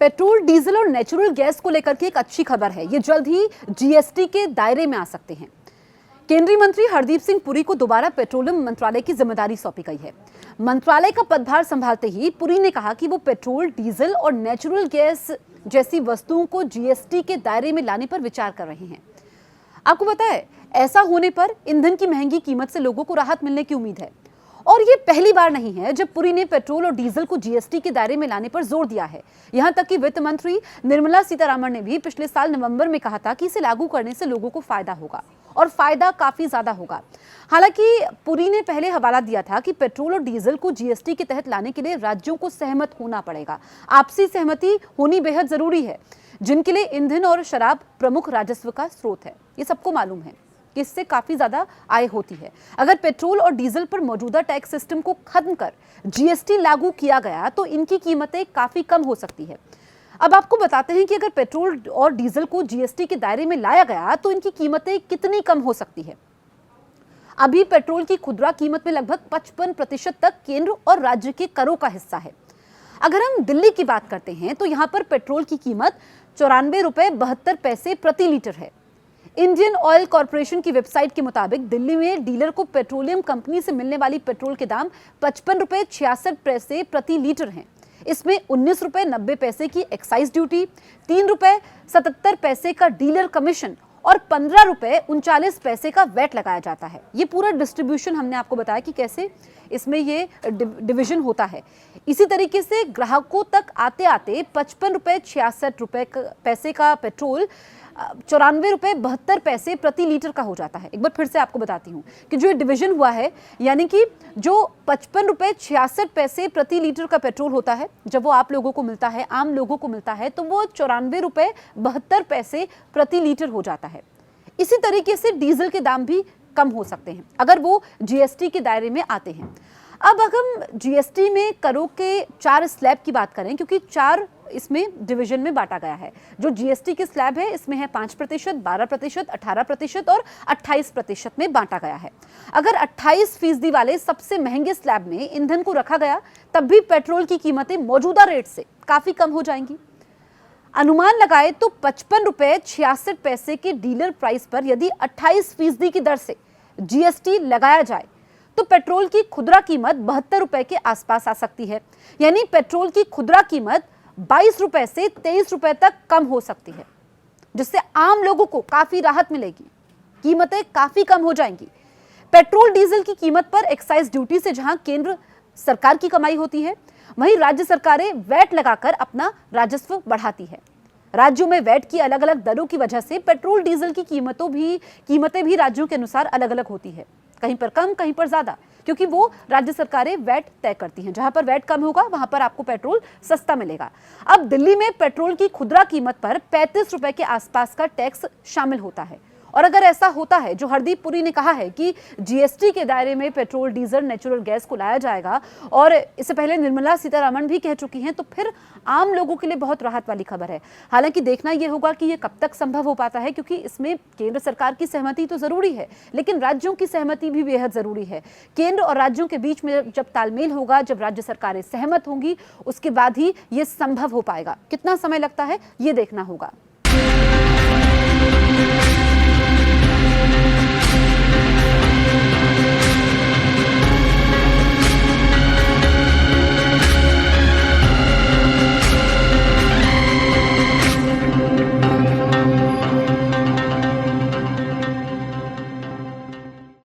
Petrol, diesel और natural gas को लेकर के एक अच्छी खबर है। ये जल्द ही जीएसटी के दायरे में आ सकते हैं। केंद्रीय मंत्री हरदीप सिंह पुरी को दोबारा पेट्रोलियम मंत्रालय की जिम्मेदारी सौंपी गई है। मंत्रालय का पदभार संभालते ही पुरी ने कहा कि वो पेट्रोल, डीजल और नेचुरल गैस जैसी वस्तुओं को जीएसटी के दायरे में लाने पर विचार कर रहे हैं। आपको पता है, ऐसा होने पर ईंधन की महंगी कीमत से लोगों को राहत मिलने की उम्मीद है। और ये पहली बार नहीं है जब पुरी ने पेट्रोल और डीजल को जीएसटी के दायरे में लाने पर जोर दिया है। यहां तक कि वित्त मंत्री निर्मला सीतारमण ने भी पिछले साल नवंबर में कहा था कि इसे लागू करने से लोगों को फायदा होगा और फायदा काफी ज्यादा होगा। हालांकि पुरी ने पहले हवाला दिया था कि पेट्रोल और डीजल को जीएसटी के तहत लाने के लिए राज्यों को सहमत होना पड़ेगा। आपसी सहमति होनी बेहद जरूरी है, जिनके लिए ईंधन और शराब प्रमुख राजस्व का स्रोत है। ये सबको मालूम है कि इससे काफी ज्यादा आय होती है। अगर पेट्रोल और डीजल पर मौजूदा टैक्स सिस्टम को खत्म कर जीएसटी लागू किया गया तो इनकी कीमतें काफी कम हो सकती है। अब आपको बताते हैं कि अगर पेट्रोल और डीजल को जीएसटी के दायरे में लाया गया तो इनकी कीमतें कितनी कम हो सकती है। अभी पेट्रोल की खुदरा कीमत में लगभग 55% तक केंद्र और राज्य के करों का हिस्सा है। अगर हम दिल्ली की बात करते हैं तो यहाँ पर पेट्रोल की कीमत 94 रुपए 72 पैसे प्रति लीटर है। इंडियन ऑयल कॉर्पोरेशन की वेबसाइट के मुताबिक दिल्ली में डीलर को पेट्रोलियम कंपनी से मिलने वाली पेट्रोल के दाम 55 रुपए 66 पैसे प्रति लीटर हैं। इसमें 19 रुपए 90 पैसे की एक्साइज ड्यूटी, 3 रुपए 77 पैसे का डीलर कमीशन और 15 रुपए 39 पैसे का वैट लगाया जाता है। ये पूरा डिस्ट्रीब्यूशन हमने आपको बताया कि कैसे इसमें ये डिवीजन होता है। इसी तरीके से ग्राहकों तक आते आते 55 रुपए 66 पैसे का पेट्रोल 94 रुपए 72 पैसे प्रति लीटर का हो जाता है। एक बार फिर से आपको बताती हूँ कि जो डिवीजन हुआ है, यानी कि जो 55 रुपए 66 पैसे प्रति लीटर का पेट्रोल होता है, जब वो आप लोगों को मिलता है, आम लोगों को मिलता है, तो वो 94 रुपए 72 पैसे प्रति लीटर हो जाता है। इसी तरीके से डीजल के दाम भी कम हो सकते हैं अगर वो जीएसटी के दायरे में आते हैं। अब अगर हम जीएसटी में करों के 4 स्लैब की बात करें, क्योंकि 4 इसमें डिवीजन में बांटा गया है। जो जीएसटी के स्लैब है इसमें है 5%, 12%, 18% और 28% में बांटा गया है। अगर 28% वाले सबसे महंगे स्लैब में ईंधन को रखा गया तब भी पेट्रोल की कीमतें मौजूदा रेट से काफी कम हो जाएंगी। अनुमान लगाए तो 55 रुपए 66 पैसे के डीलर प्राइस पर यदि 28% की दर से जीएसटी लगाया जाए तो पेट्रोल की खुदरा कीमत 72 रुपए के आसपास आ सकती है। यानी पेट्रोल की खुदरा कीमत 22 रुपए से 23 रुपए तक कम हो सकती है, जिससे आम लोगों को काफी राहत मिलेगी, कीमतें काफी कम हो जाएंगी। पेट्रोल डीजल की कीमत पर एक्साइज ड्यूटी से जहां केंद्र सरकार की कमाई होती है, वहीं राज्य सरकारें वैट लगाकर अपना राजस्व बढ़ाती है। राज्यों में वैट की अलग अलग दरों की वजह से पेट्रोल डीजल की कीमतें भी राज्यों के अनुसार अलग अलग होती है, कहीं पर कम, कहीं पर ज्यादा, क्योंकि वो राज्य सरकारें वैट तय करती हैं। जहां पर वैट कम होगा वहां पर आपको पेट्रोल सस्ता मिलेगा। अब दिल्ली में पेट्रोल की खुदरा कीमत पर 35 रुपए के आसपास का टैक्स शामिल होता है। और अगर ऐसा होता है, जो हरदीप पुरी ने कहा है कि जीएसटी के दायरे में पेट्रोल, डीजल, नेचुरल गैस को लाया जाएगा, और इससे पहले निर्मला सीतारमण भी कह चुकी हैं, तो फिर आम लोगों के लिए बहुत राहत वाली खबर है। हालांकि देखना यह होगा कि यह कब तक संभव हो पाता है, क्योंकि इसमें केंद्र सरकार की सहमति तो जरूरी है, लेकिन राज्यों की सहमति भी बेहद जरूरी है। केंद्र और राज्यों के बीच में जब तालमेल होगा, जब राज्य सरकारें सहमत होंगी, उसके बाद ही ये संभव हो पाएगा। कितना समय लगता है ये देखना होगा।